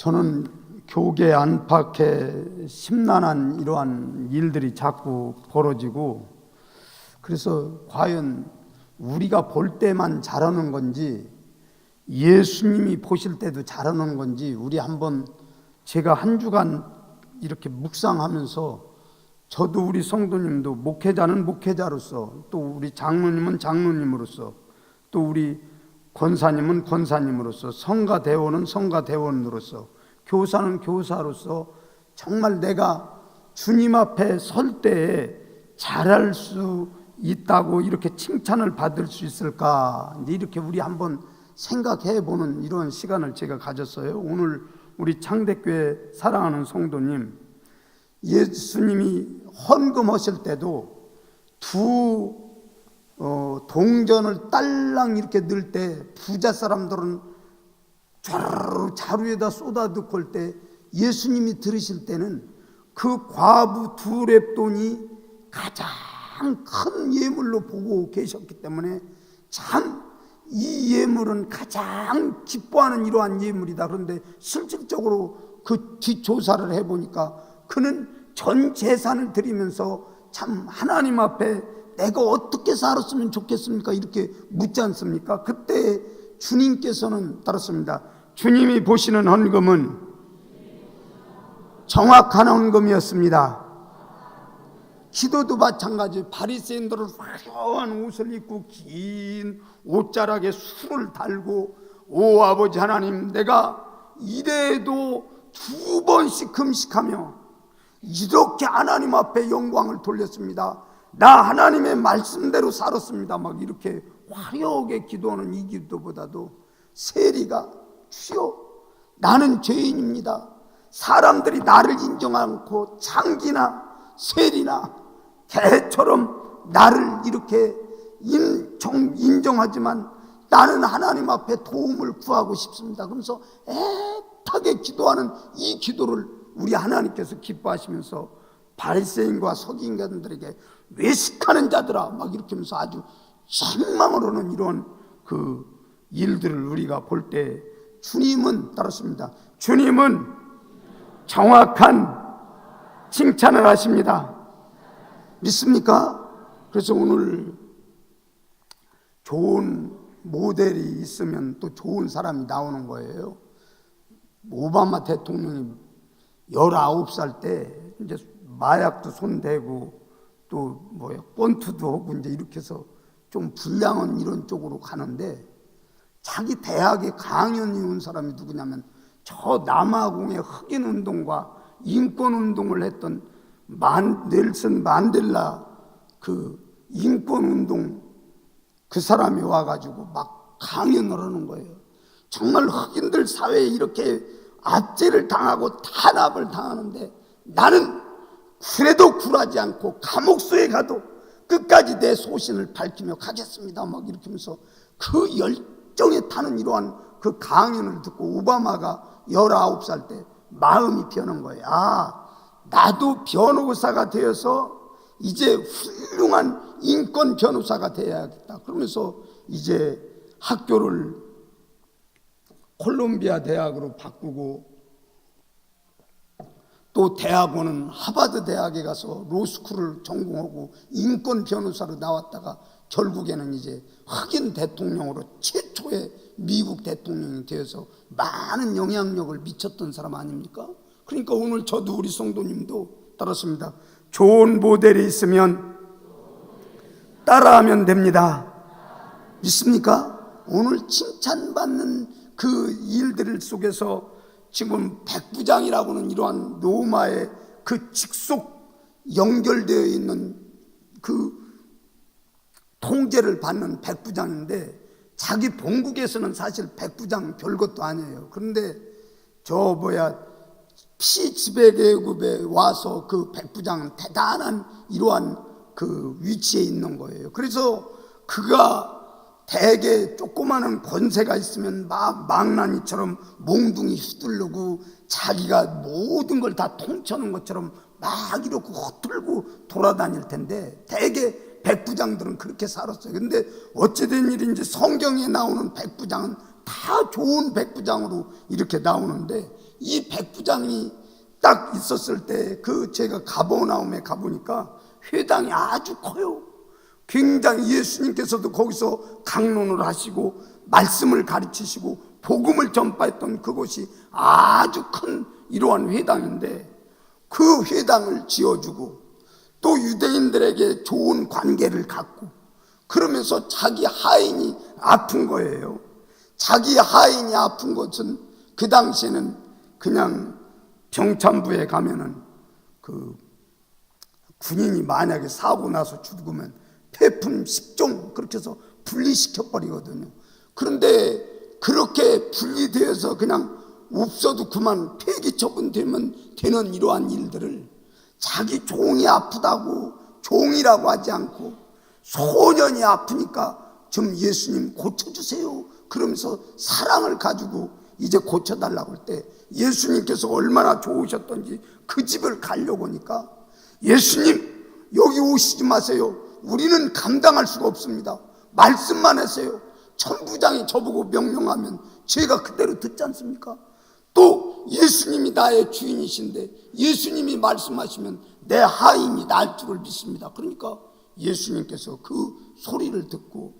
저는 교계 안팎에 심란한 이러한 일들이 자꾸 벌어지고, 그래서 과연 우리가 볼 때만 잘하는 건지 예수님이 보실 때도 잘하는 건지 우리 한번, 제가 한 주간 이렇게 묵상하면서, 저도 우리 성도님도 목회자는 목회자로서, 또 우리 장로님은 장로님으로서, 또 우리 권사님은 권사님으로서, 성가대원은 성가대원으로서, 교사는 교사로서 정말 내가 주님 앞에 설 때에 잘할 수 있다고 이렇게 칭찬을 받을 수 있을까, 이제 이렇게 우리 한번 생각해 보는 이런 시간을 제가 가졌어요. 오늘 우리 창대교회 사랑하는 성도님, 예수님이 헌금하실 때도 두 동전을 딸랑 이렇게 넣을 때 부자 사람들은 자루에다 쏟아넣고 할 때, 예수님이 들으실 때는 그 과부 두 렙돈이 가장 큰 예물로 보고 계셨기 때문에 참 이 예물은 가장 기뻐하는 이러한 예물이다. 그런데 실질적으로 그 뒷조사를 해보니까 그는 전 재산을 드리면서 참 하나님 앞에 내가 어떻게 살았으면 좋겠습니까? 이렇게 묻지 않습니까? 그때 주님께서는 따랐습니다. 주님이 보시는 헌금은 정확한 헌금이었습니다. 기도도 마찬가지. 바리새인들은 화려한 옷을 입고 긴 옷자락에 술을 달고, 오 아버지 하나님, 내가 이래도 2번씩 금식하며 이렇게 하나님 앞에 영광을 돌렸습니다. 나 하나님의 말씀대로 살았습니다. 막 이렇게 화려하게 기도하는 이 기도보다도 세리가, 주여 나는 죄인입니다. 사람들이 나를 인정 않고 장기나 세리나 개처럼 나를 이렇게 인정하지만 나는 하나님 앞에 도움을 구하고 싶습니다. 그러면서 애타게 기도하는 이 기도를 우리 하나님께서 기뻐하시면서 바리새인과 서기관들에게 외식하는 자들아 막 이렇게 하면서 아주 책망으로는 이런 그 일들을 우리가 볼 때, 주님은 따랐습니다. 주님은 정확한 칭찬을 하십니다. 믿습니까? 그래서 오늘 좋은 모델이 있으면 또 좋은 사람이 나오는 거예요. 오바마 대통령이 19살 때 이제 마약도 손대고 또 권투도 하고 이제 이렇게 해서 좀 불량한 이런 쪽으로 가는데, 자기 대학에 강연이 온 사람이 누구냐면 저 남아공의 흑인 운동과 인권 운동을 했던 넬슨 만델라 그 인권 운동 그 사람이 와가지고 막 강연을 하는 거예요. 정말 흑인들 사회에 이렇게 압제를 당하고 탄압을 당하는데 나는 그래도 굴하지 않고 감옥소에 가도 끝까지 내 소신을 밝히며 가겠습니다. 막 이렇게 하면서 그 열정에 타는 이러한 그 강연을 듣고 오바마가 19살 때 마음이 변한 거예요. 아, 나도 변호사가 되어서 이제 훌륭한 인권 변호사가 되어야겠다. 그러면서 이제 학교를 콜롬비아 대학으로 바꾸고, 또 대학원은 하버드 대학에 가서 로스쿨을 전공하고 인권 변호사로 나왔다가 결국에는 이제 흑인 대통령으로 최초의 미국 대통령이 되어서 많은 영향력을 미쳤던 사람 아닙니까? 그러니까 오늘 저도 우리 성도님도 따랐습니다. 좋은 모델이 있으면 따라하면 됩니다. 믿습니까? 오늘 칭찬받는 그 일들 속에서 지금 백부장이라고는 이러한 로마의 그 직속 연결되어 있는 그 통제를 받는 백부장인데, 자기 본국에서는 사실 백부장 별것도 아니에요. 그런데 피지배계급에 와서 그 백부장은 대단한 이러한 그 위치에 있는 거예요. 그래서 그가 대개 조그마한 권세가 있으면 막 망나니처럼 몽둥이 휘두르고 자기가 모든 걸 다 통치하는 것처럼 막 이렇게 헛돌고 돌아다닐 텐데, 대개 백부장들은 그렇게 살았어요. 근데 어찌된 일인지 성경에 나오는 백부장은 다 좋은 백부장으로 이렇게 나오는데, 이 백부장이 딱 있었을 때 제가 가버나움에 가보니까 회당이 아주 커요. 굉장히 예수님께서도 거기서 강론을 하시고 말씀을 가르치시고 복음을 전파했던 그곳이 아주 큰 이러한 회당인데, 그 회당을 지어주고 또 유대인들에게 좋은 관계를 갖고 그러면서 자기 하인이 아픈 거예요. 자기 하인이 아픈 것은 그 당시에는 그냥 병참부에 가면은 그 군인이 만약에 사고 나서 죽으면 폐품 10종 그렇게 해서 분리시켜 버리거든요. 그런데 그렇게 분리되어서 그냥 없어도 그만 폐기 처분되면 되는 이러한 일들을 자기 종이 아프다고 종이라고 하지 않고 소년이 아프니까 좀 예수님 고쳐주세요 그러면서 사랑을 가지고 이제 고쳐달라고 할 때 예수님께서 얼마나 좋으셨던지 그 집을 가려고 하니까, 예수님 여기 오시지 마세요. 우리는 감당할 수가 없습니다. 말씀만 하세요. 천부장이 저보고 명령하면 제가 그대로 듣지 않습니까? 또 예수님이 나의 주인이신데 예수님이 말씀하시면 내 하인이 날 줄을 믿습니다. 그러니까 예수님께서 그 소리를 듣고,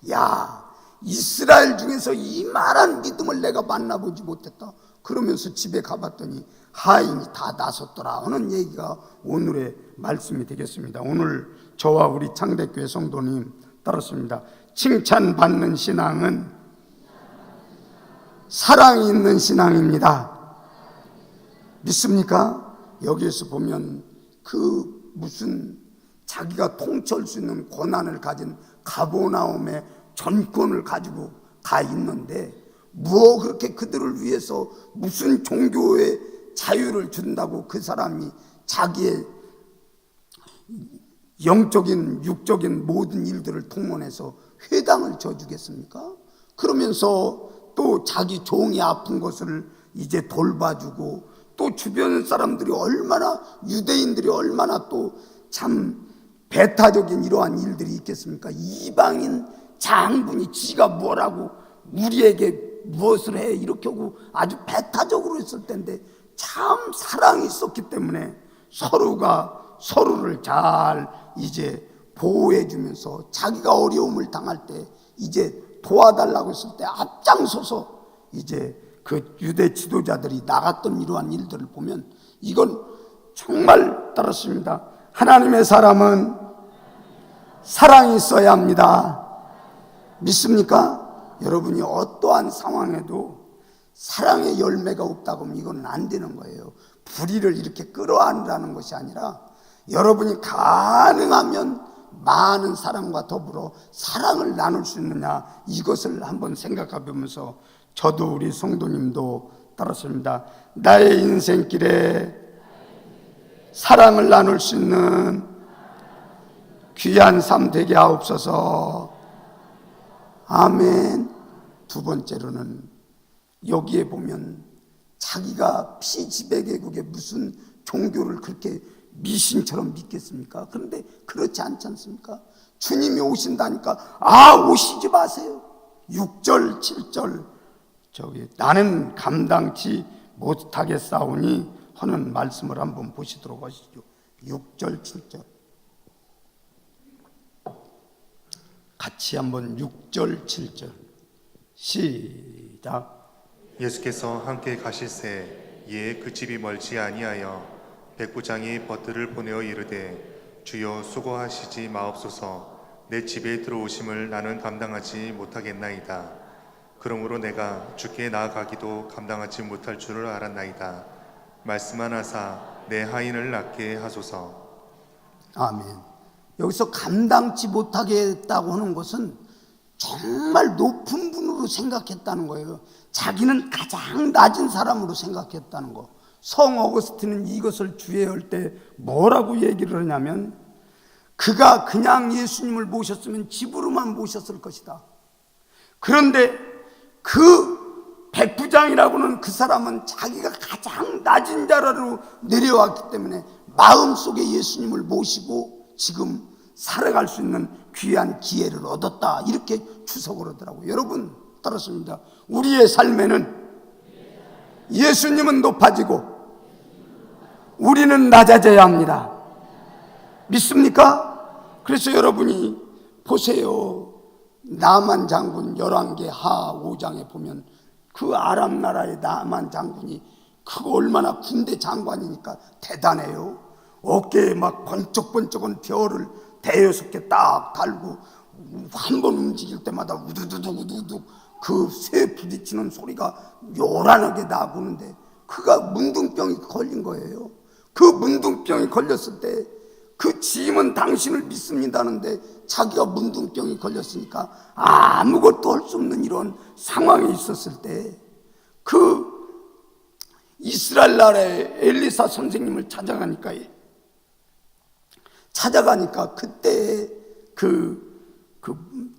야, 이스라엘 중에서 이만한 믿음을 내가 만나보지 못했다. 그러면서 집에 가봤더니 하인이 다 나섰더라 하는 얘기가 오늘의 말씀이 되겠습니다. 오늘 저와 우리 창대교회 성도님 따랐습니다. 칭찬받는 신앙은 사랑이 있는 신앙입니다. 믿습니까? 여기에서 보면 그 무슨 자기가 통치할 수 있는 권한을 가진 가버나움의 전권을 가지고 가 있는데, 뭐 그렇게 그들을 위해서 무슨 종교의 자유를 준다고 그 사람이 자기의 영적인 육적인 모든 일들을 동원해서 회당을 져주겠습니까? 그러면서 또 자기 종이 아픈 것을 이제 돌봐주고, 또 주변 사람들이 얼마나, 유대인들이 얼마나 또 참 배타적인 이러한 일들이 있겠습니까? 이방인 장군이 지가 뭐라고 우리에게 무엇을 해 이렇게 하고 아주 배타적으로 했을 텐데, 참 사랑이 있었기 때문에 서로가 서로를 잘 이제 보호해 주면서 자기가 어려움을 당할 때 이제 도와달라고 했을 때 앞장서서 이제 그 유대 지도자들이 나갔던 이러한 일들을 보면 이건 정말 따랐습니다. 하나님의 사람은 사랑이 있어야 합니다. 믿습니까? 여러분이 어떠한 상황에도 사랑의 열매가 없다고 하면 이건 안 되는 거예요. 불의를 이렇게 끌어안으라는 것이 아니라 여러분이 가능하면 많은 사람과 더불어 사랑을 나눌 수 있느냐, 이것을 한번 생각해 보면서 저도 우리 성도님도 따랐습니다. 나의 인생길에 사랑을 나눌 수 있는 귀한 삶 되게 하옵소서. 아멘. 두 번째로는 여기에 보면 자기가 피지배개국의 무슨 종교를 그렇게 미신처럼 믿겠습니까? 그런데 그렇지 않지 않습니까? 주님이 오신다니까 오시지 마세요. 6절 7절 나는 감당치 못하겠사오니 하는 말씀을 한번 보시도록 하시죠. 6절 7절 같이 한번 6절 7절 시작. 예수께서 함께 가실새 이에 그 집이 멀지 아니하여 백부장이 벗들을 보내어 이르되 주여 수고하시지 마옵소서. 내 집에 들어오심을 나는 감당하지 못하겠나이다. 그러므로 내가 주께 나아가기도 감당하지 못할 줄을 알았나이다. 말씀만 하사 내 하인을 낫게 하소서. 아멘. 여기서 감당치 못하게 했다고 하는 것은 정말 높은 분으로 생각했다는 거예요. 자기는 가장 낮은 사람으로 생각했다는 거. 성 어거스틴은 이것을 주의할 때 뭐라고 얘기를 하냐면, 그가 그냥 예수님을 모셨으면 집으로만 모셨을 것이다. 그런데 그 백부장이라고는 그 사람은 자기가 가장 낮은 자리로 내려왔기 때문에 마음속에 예수님을 모시고 지금 살아갈 수 있는 귀한 기회를 얻었다, 이렇게 추석을 하더라고요. 여러분, 따랐습니다. 우리의 삶에는 예수님은 높아지고 우리는 낮아져야 합니다. 믿습니까? 그래서 여러분이 보세요. 나만 장군 열왕기 하 5장에 보면 그 아람 나라의 나만 장군이 그거 얼마나 군대 장관이니까 대단해요. 어깨에 막 번쩍번쩍한 별을 대여섯 개 딱 달고 한 번 움직일 때마다 우두두두두두 그 쇠 부딪히는 소리가 요란하게 나고는데 그가 문둥병이 걸린 거예요. 그 문둥병이 걸렸을 때 그 짐은 당신을 믿습니다는데 자기가 문둥병이 걸렸으니까 아무것도 할 수 없는 이런 상황에 있었을 때 그 이스라엘 나라의 엘리사 선생님을 찾아가니까 그때 그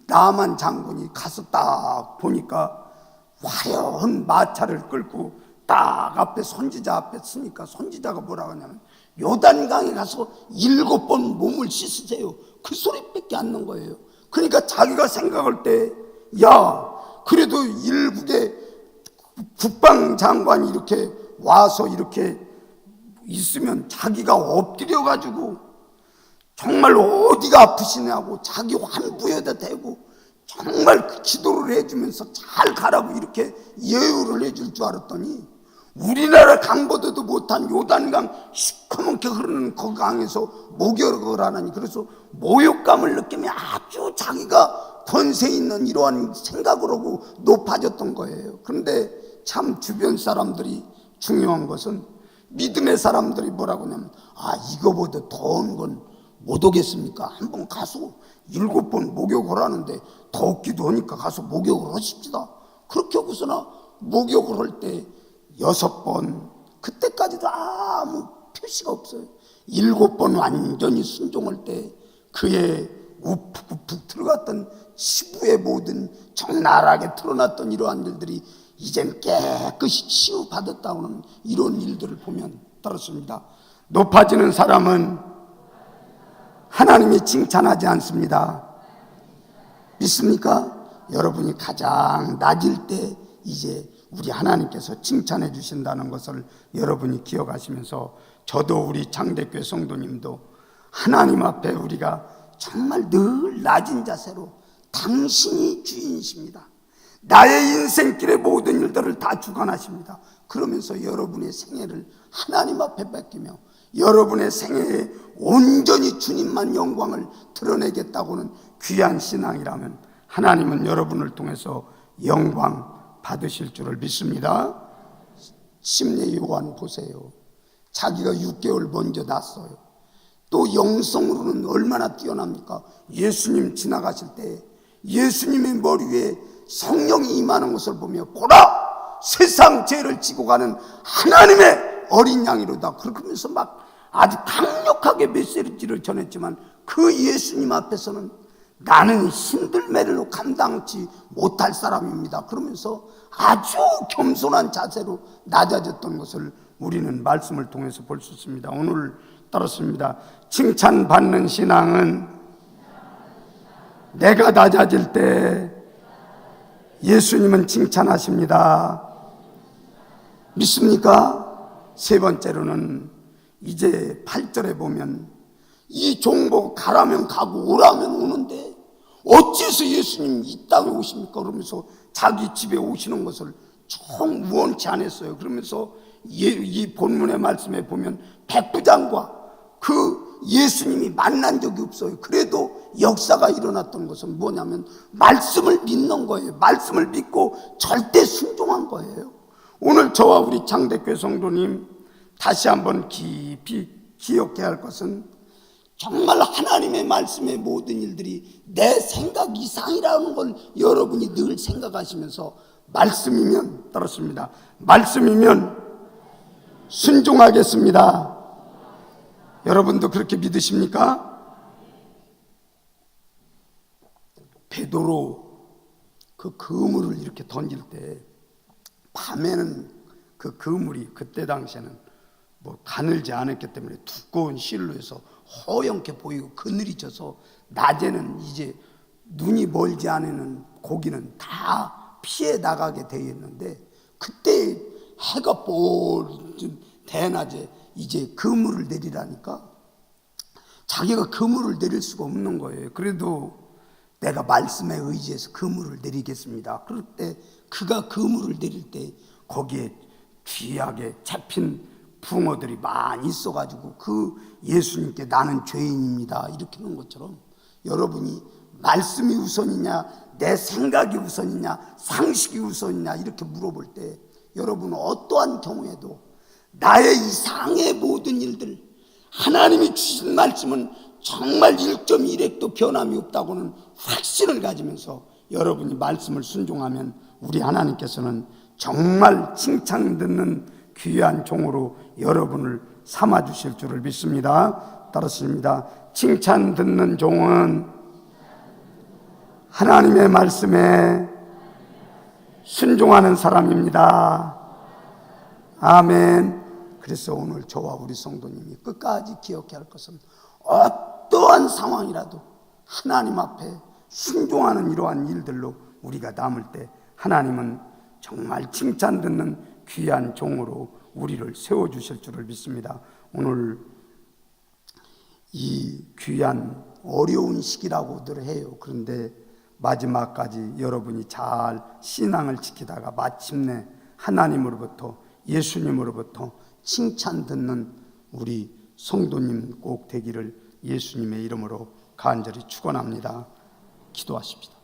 나만 장군이 가서 딱 보니까 화려한 마차를 끌고 딱 앞에 선지자 앞에 서니까 선지자가 뭐라고 하냐면 요단강에 가서 7번 몸을 씻으세요. 그 소리밖에 안 난 거예요. 그러니까 자기가 생각할 때 그래도 일국의 국방장관이 이렇게 와서 이렇게 있으면 자기가 엎드려 가지고 정말 어디가 아프시냐고 자기 환부에다 대고 정말 그 기도를 해주면서 잘 가라고 이렇게 예우를 해줄 줄 알았더니 우리나라 강보다도 못한 요단강 시커멓게 흐르는 그 강에서 목욕을 하라니, 그래서 모욕감을 느끼며 아주 자기가 권세 있는 이러한 생각을 하고 높아졌던 거예요. 그런데 참 주변 사람들이 중요한 것은 믿음의 사람들이 뭐라고 하냐면 이거보다 더운 건 못 오겠습니까? 한번 가서 7번 목욕을 하는데 덥기도 하니까 가서 목욕을 하십시다. 그렇게 하고서나 목욕을 할 때 6번, 그때까지도 아무 표시가 없어요. 7번 완전히 순종할 때 그의 우푹우푹 들어갔던 치부의 모든 적나라하게 드러났던 이러한 일들이 이젠 깨끗이 치유받았다는 이런 일들을 보면 따랐습니다. 높아지는 사람은 하나님이 칭찬하지 않습니다. 믿습니까? 여러분이 가장 낮을 때 이제 우리 하나님께서 칭찬해 주신다는 것을 여러분이 기억하시면서, 저도 우리 장대교회 성도님도 하나님 앞에 우리가 정말 늘 낮은 자세로 당신이 주인이십니다. 나의 인생길의 모든 일들을 다 주관하십니다. 그러면서 여러분의 생애를 하나님 앞에 맡기며 여러분의 생애에 온전히 주님만 영광을 드러내겠다고는 귀한 신앙이라면 하나님은 여러분을 통해서 영광 받으실 줄을 믿습니다. 심리 요한 보세요. 자기가 6개월 먼저 낳았어요. 또 영성으로는 얼마나 뛰어납니까? 예수님 지나가실 때 예수님의 머리 위에 성령이 임하는 것을 보며 보라! 세상 죄를 지고 가는 하나님의 어린 양이로다. 그러면서 막 아주 강력하게 메시지를 전했지만 그 예수님 앞에서는 나는 힘들매를 감당치 못할 사람입니다. 그러면서 아주 겸손한 자세로 낮아졌던 것을 우리는 말씀을 통해서 볼 수 있습니다. 오늘 따랐습니다. 칭찬받는 신앙은 내가 낮아질 때 예수님은 칭찬하십니다. 믿습니까? 세 번째로는 이제 8절에 보면 이 종보 가라면 가고 오라면 오는데 어째서 예수님 이 땅에 오십니까? 그러면서 자기 집에 오시는 것을 정 우원치 않았어요. 그러면서 이 본문의 말씀에 보면 백부장과 그 예수님이 만난 적이 없어요. 그래도 역사가 일어났던 것은 뭐냐면 말씀을 믿는 거예요. 말씀을 믿고 절대 순종한 거예요. 오늘 저와 우리 장대교회 성도님 다시 한번 깊이 기억해야 할 것은 정말 하나님의 말씀의 모든 일들이 내 생각 이상이라는 걸 여러분이 늘 생각하시면서 말씀이면 따랐습니다. 말씀이면 순종하겠습니다. 여러분도 그렇게 믿으십니까? 베드로 그 그물을 이렇게 던질 때 밤에는 그 그물이 그때 당시에는 뭐 가늘지 않았기 때문에 두꺼운 실로 해서 허옇게 보이고 그늘이 져서 낮에는 이제 눈이 멀지 않은 고기는 다 피해 나가게 되어 있는데, 그때 해가 볼 대낮에 이제 그물을 내리라니까 자기가 그물을 내릴 수가 없는 거예요. 그래도 내가 말씀에 의지해서 그물을 내리겠습니다. 그럴 때 그가 그물을 내릴 때 거기에 귀하게 잡힌 붕어들이 많이 있어가지고 그 예수님께 나는 죄인입니다 이렇게 하는 것처럼, 여러분이 말씀이 우선이냐 내 생각이 우선이냐 상식이 우선이냐 이렇게 물어볼 때, 여러분은 어떠한 경우에도 나의 이상의 모든 일들, 하나님이 주신 말씀은 정말 1.1핵도 변함이 없다고는 확신을 가지면서 여러분이 말씀을 순종하면 우리 하나님께서는 정말 칭찬 듣는 귀한 종으로 여러분을 삼아주실 줄을 믿습니다. 따라습니다. 칭찬 듣는 종은 하나님의 말씀에 순종하는 사람입니다. 아멘. 그래서 오늘 저와 우리 성도님이 끝까지 기억해야 할 것은, 어떠한 상황이라도 하나님 앞에 순종하는 이러한 일들로 우리가 남을 때 하나님은 정말 칭찬 듣는 귀한 종으로 우리를 세워주실 줄을 믿습니다. 오늘 이 귀한 어려운 시기라고들 해요. 그런데 마지막까지 여러분이 잘 신앙을 지키다가 마침내 하나님으로부터, 예수님으로부터 칭찬 듣는 우리 성도님 꼭 되기를 예수님의 이름으로 간절히 축원합니다. 기도하십시다.